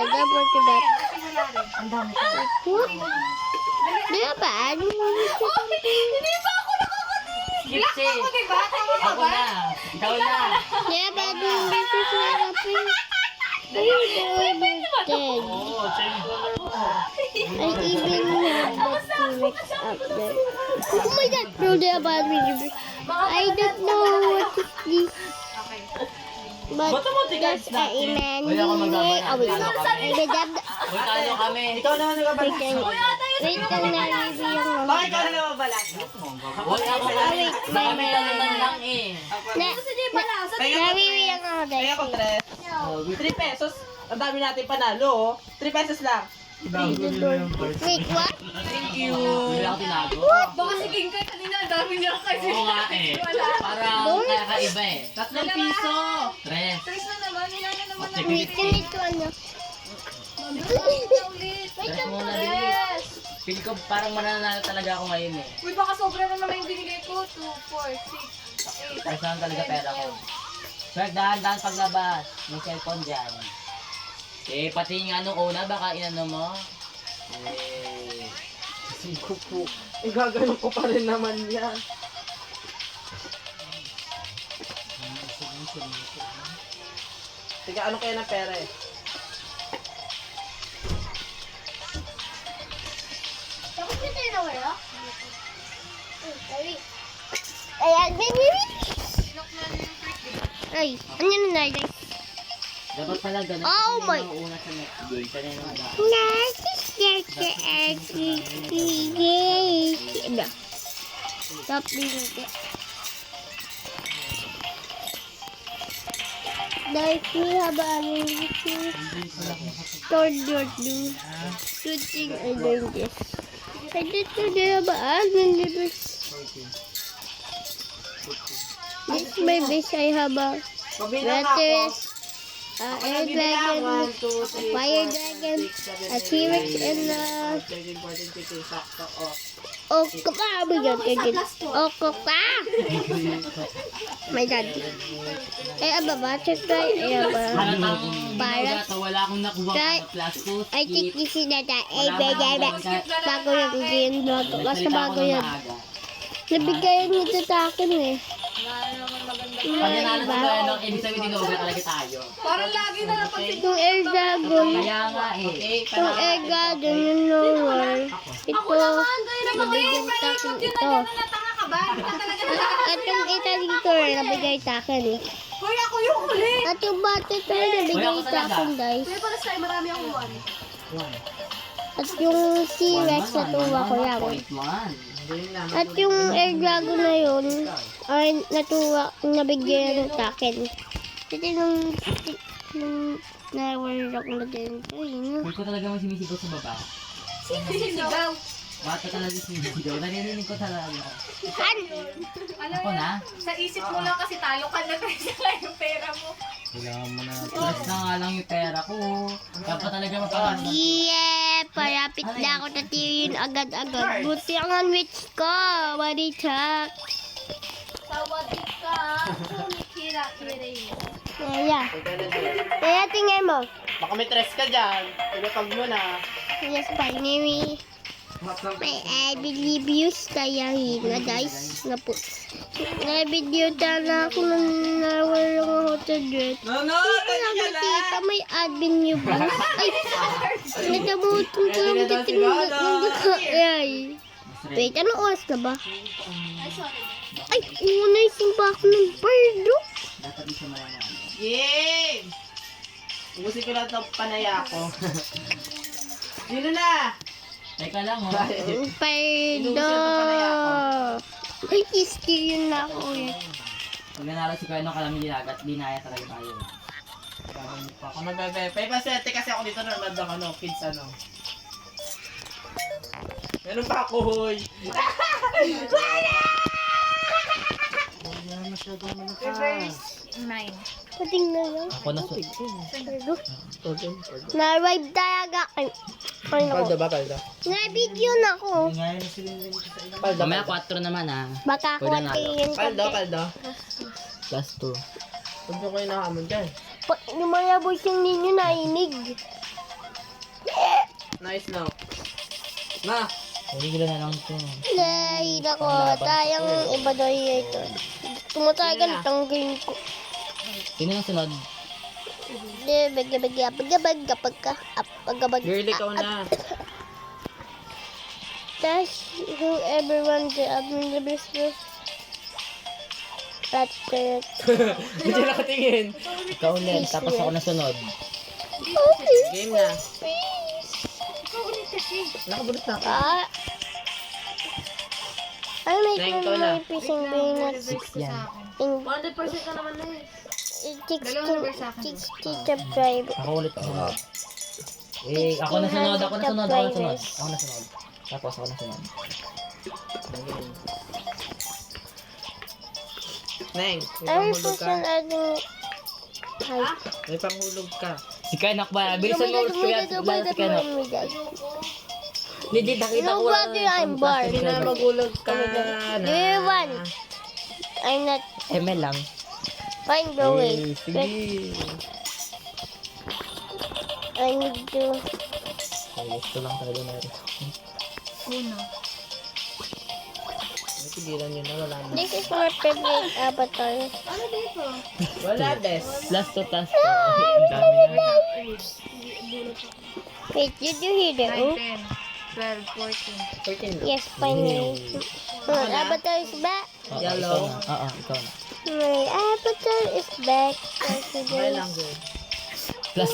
double to that. Ang dami ko. Di ba? Hindi pa ako nakakatingin. Skip si. Ako, diba? Tama ka Ako ba? na. Ikaw na. Di ba? This is what happened. I overted. Oo, change color mo. I even have the T-Rex up there. Oh my god! No, they are bad with I don't know what is this. Okay. But Ba't mo tigas that's na? a man. Wala akong magagawa. Oh, wait. I did Uy, talo kami. Ikaw naman Wait nagbabalas. lang na-review yung Bakit ikaw na nababalas? Uy, ako kami. Kami talunan lang eh. Na-review yung ako Kaya guys. ko 3. 3 pesos. Ang dami natin panalo, oh. 3 pesos lang. Wait, what? Thank you. Hindi ako tinago. Baka si King Kai kanina, ang dami niya kasi. Oo nga eh. Wala. Parang kakaiba eh. 3 piso. Tres. Tres na naman, wala na naman Check ang Wait, ganito ano. ulit. Tres muna bilis. Feel ko parang mananalo talaga ako ngayon eh. Uy, baka sobra na naman yung binigay ko. 2, 4, 6, 8. Tres lang talaga pera ko. Swag, dahan-dahan paglabas. May cellphone dyan. Eh, pati yung anong una, baka inano mo. Eh, Singko po. Eh, gagano ko pa rin naman yan. Tiga, ano kaya ng pera eh? Ayan, baby. Ay, ano na guys? dapat pala ganun. Oh my- Una sa next game. Sanay na mag Stop doing it. Dahil we have a third door do. Shooting and doing this. I did today have a this my base I have a Pabilang ako. Rattlers, air Bilang, dragon, 1, 2, 3, fire dragon, a T-Rex, and 13, 14, 15, sakto, oh. oh, kapa, oh, kapa. My God. Ay, aba, check tayo. Ay, aba. Para. Wala akong nakuha Kay- ng plus 2. Ay, tikisi na tayo. Ay, bago yan, yun. Basta bago yan. Nabigayan nito sa akin eh. Pag nanalo sa gano'n, ibig sabihin dinuga talaga tayo. Parang lagi na lang pag Itong air dragon, Kaya nga eh. itong air dragon, yung lower. Ito, ako naman, dahil naman nabigyan sa akin ito. natanga ka ba? Hindi ka talaga At yung ita dito, nabigay sa akin eh. Hoy, ako yung huli. At yung bata ito, nabigay sa akin guys. Kaya pala sa'yo, marami akong one. At yung T-Rex, natuwa ko yan. At yung air dragon na yun, ay natuwa, nabigyan sa akin. Ito nung nawala ko na din. Ayun. Huwag ko talaga masimisigaw sa baba. Sisigaw. Bata talaga sinisigaw. Naririnig ko talaga. Ano Ako yan? na? Sa isip mo lang kasi talo ka na kasi lang yung pera mo. Kailangan mo na. Plus na nga lang yung pera ko. Dapat talaga mapakaroon. Yeah, parapit na ako na yun agad-agad. Buti ang unwitch ko. Maritak. Sawadit ka. Kira-kira yun. Kaya tingnan mo. Baka may tres ka dyan. Ilapag mo na. Yes, finally. I believe you kaya na guys. Na po. Na-video na ako nang nawala ako sa dress. No, no! Nakikita may admin niyo ba? Ay! Nagabutong ko lang dating ay. Wait, anong oras na ba? Ay, sorry. Ay, una yung simba ako ng birdo. Dapat di siya malaman. Yay! Ubusin ko lang itong panaya ko. Sino na? Teka lang oh. Birdo. Ay, iski yun na ako eh. Pag nanalo si Kuya nung kalamin dinagat, dinaya talaga tayo. Ako na bebe. Pasete kasi ako dito na ng ano, kids ano. Meron pa ako, hoy. Reverse 9. Patingnan lang. Ako na so. Birdo. Na-arrive talaga. Ay, ano ko. ba, palda? Na-video na ako. Palda, Mamaya 4 naman ah. Baka ako Pwede na. tingin ko. palda. Plus 2. Huwag nyo kayo nakakamon dyan. Yung mga voice yung ninyo nainig. Nice now. Na! Huli na lang ito. Ay, nako, tayang iba daw ito. Tumatay ganitong game ko. Sino ang sunod? Girl, ikaw na. That's who everyone the admin the business. That's it. Hindi nakatingin. Ikaw ulit, tapos ako na sunod. Game na. Please. Ikaw ulit kasi. Nakabulot na ako. Ah. Ay, may Nine ko na. pising peanuts. Yan. 100% na naman na eh. 60 subscribe. Ako ulit ako. Ako na sunod, ako na sunod, ako na sunod. Ako na sunod. Tapos ako na sunod. Neng, may Every panghulog ka. person adding... Hi. May panghulog ka. Si Kanak ba? Bilisan mo ulit kuya. Lalo si Kanak. Legit, nakita ko No, brother, I'm bored. Hindi na maghulog ka na. Do you want? I'm not... ML lang. Find the way. Sige. I need to... Ay, gusto lang talaga na rin. Uno. Natigilan nyo na, wala na. This is my favorite avatar. Ano dito? Wala, Des. Last to last to. Ang dami na. Wait, did you hear that? 9, Oh? 10, 12, 14. Yes, finally. My avatar is back. Yellow. Ikaw na. My avatar is back. Okay lang, girl. Plus,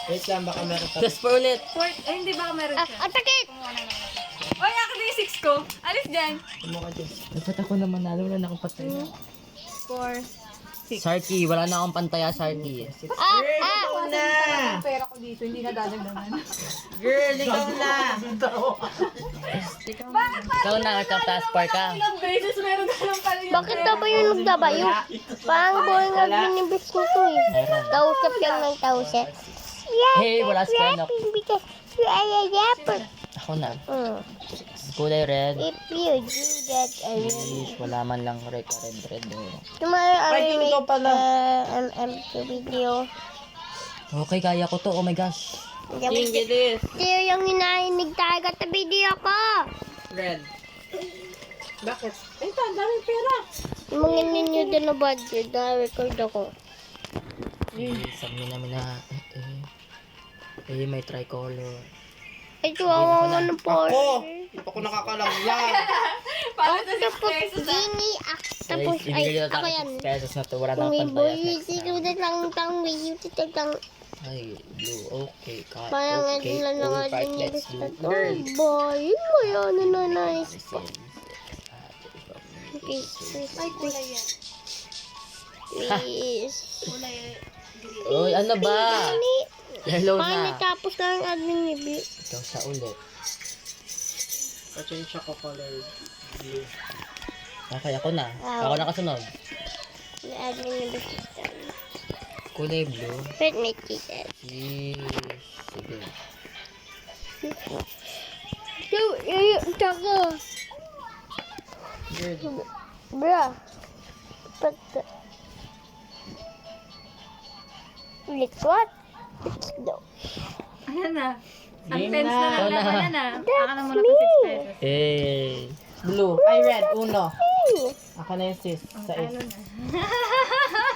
Wait lang, baka meron pa. plus 4 ulit. Ay, hindi ba meron siya? Atakit! Oy, akin na yung 6 ko. Alis dyan. Kumuha dyan. Dapat ako naman nalo na akong patay. 4. Sarky, wala na akong pantaya, Sarky. Ikaw na! Ang pera ko dito, hindi nadadagdagan. Girl, ikaw na! Ikaw na, magka-plus 4 ka. Ilang beses meron ka lang pala yung Bakit na ba yung nagdabayo? Parang boring ang binibis mo to eh. Meron. Tausap lang ng tausap. Hey, wala si Kanak. Because you are a rapper. Ako na. Mm. Kulay red. If you do that, I will. Please, wala man lang red. Tomorrow I Ay, will ikaw make pala. MMQ video. Okay, kaya ko to. Oh my gosh. English. Tiyo yung hinahinig tayo sa video ko. Red. Bakit? Ay, ang daming pera. Mga ninyo din na budget na record ako. Sabi namin na, may tricolor. Ay, tuwawa mo ng Ako! po. Hindi pa ako nakakalaglag. Paano to 6 Tapos, pesos ah? Gini, tapos, Guys, ay, ibigay na ako tayo yan. 6 pesos na to. Wala na May akong boy, pantaya. Next sino time. na lang may YouTube lang. Ay, blue. Okay, cut. Parang Okay, lang na nga all right, din yung let's do gusto. Girl. Boy, mo yan, na nice. Okay, Ay, kulay yan. please. Kulay Uy, ano ba? Dali. Yellow Baka na. natapos na ang admin ni B. Ikaw sa ulit. Pa-change ako color blue. Okay, ako na. Wow. Ako na kasunod. Ang admin ni B. Kulay blue. Wait, may ticket. Sige. So, taka. Girl. Bra. Pagka. Let's what? Let's go. Ayan na. Ang Game pens na. na lang Ikaw na. naman na. Aka na muna me. pa 6 pesos. Hey. Blue. Ay, red. Uno. Hey. Ako na yung sis. Sa is.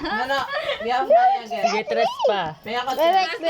Ano na? Ano? Di ako na again. Sige, tres pa. May ako Wait, wait, wait.